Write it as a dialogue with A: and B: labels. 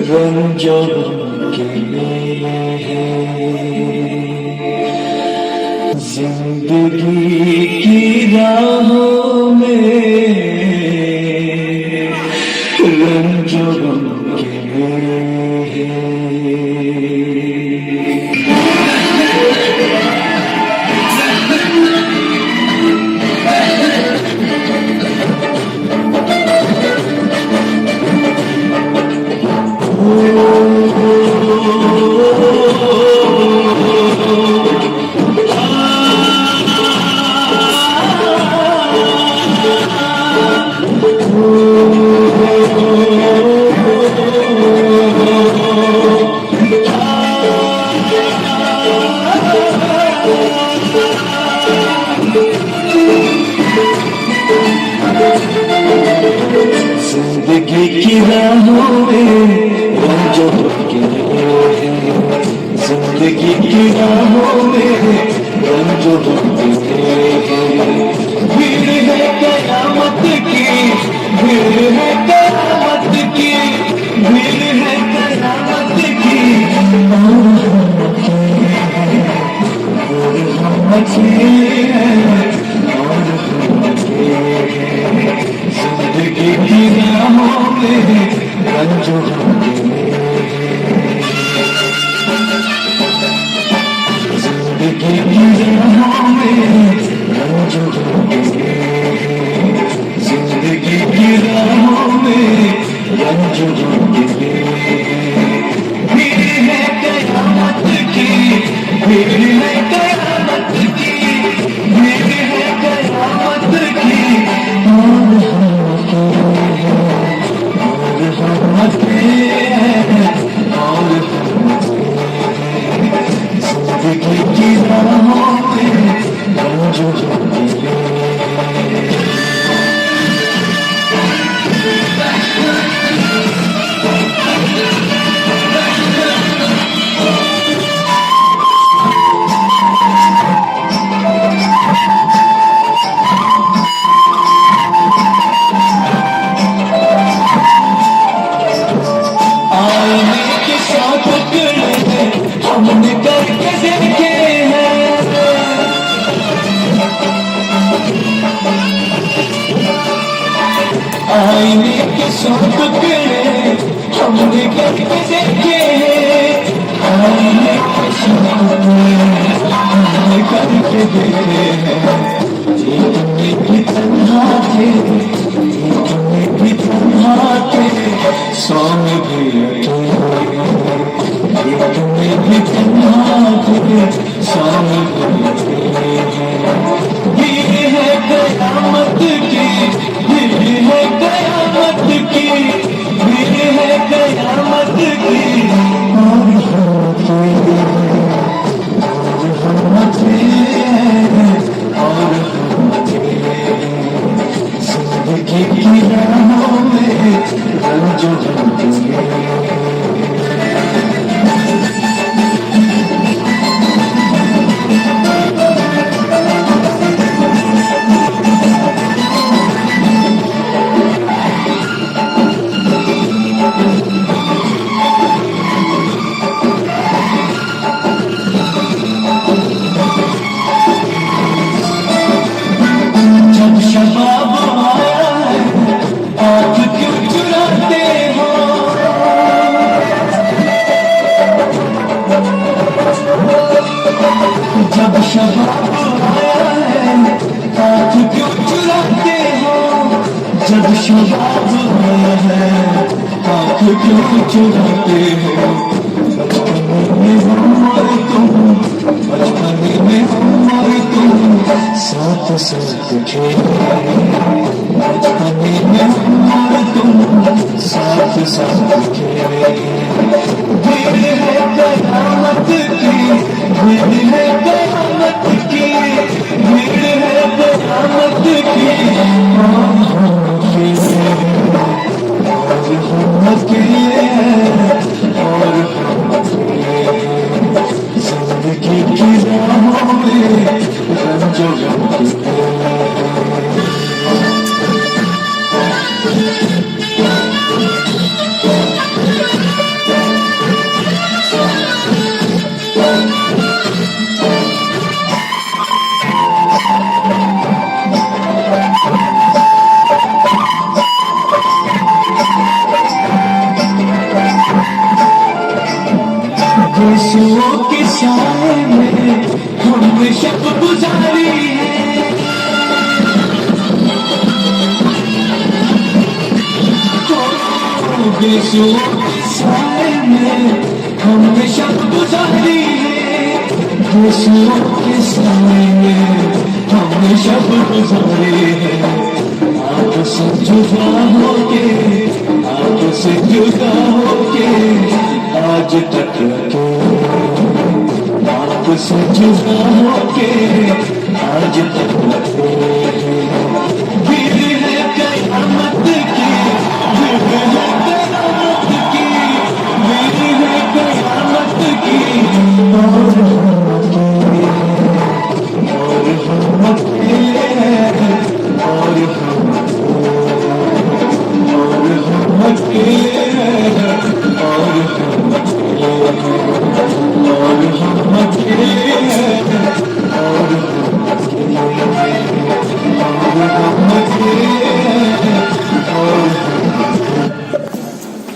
A: रंजों के लिए जिंदगी की राहों में रंजों के लिए जिंदगी की राहों में रंजों के लिए जिंदगी की राहों में रंजों के लिए भीड़ है कयामत की भीड़ है कयामत की भीड़ है कयामत की और हम अकेले हैं जिंदगी की राहों में रंजों के जिंदगी की राहों में रंजों के जिंदगी की राहों में रंजों के भीड़ है कयामत की भीड़ है कयामत की भीड़ है कयामत की जिंदगी की राहों में रंजों के हमने करके देखे हैं आईने के सौ टुकड़े हमने करके देखे हैं आईने के सौ टुकड़े हमने करके देखे हैं तुमने भी तन्हा थे तुमने भी तन्हा थे सौ में भी तुम्हें भी तन्हा थे सामने भीड़ है कयामत की भीड़ है कयामत की भीड़ है कयामत की और जिंदगी की राहों में रंजों के शबाब आया है आँख क्यों चुराते हो जब शबाब आया है आँख क्यों चुराते हो जब शबाब आया है आँख क्यों चुराते हो बचपन में हम और तुम साथ साथ खेले बचपन में हम और तुम साथ साथ खेले भीड़ है कयामत की भीड़ है कयामत की भीड़ है कयामत की और हम अकेले और जिंदगी की राहों में रंजों के यीशुओं के साए में हमने शब गुजारी है। यीशुओं के साए में हमने शब गुजारी है। यीशुओं के साए में हमने शब गुजारी है। आपसे जुदा होके, आपसे जुदा होके आज तक के, आपसे जुदा होके आज तक के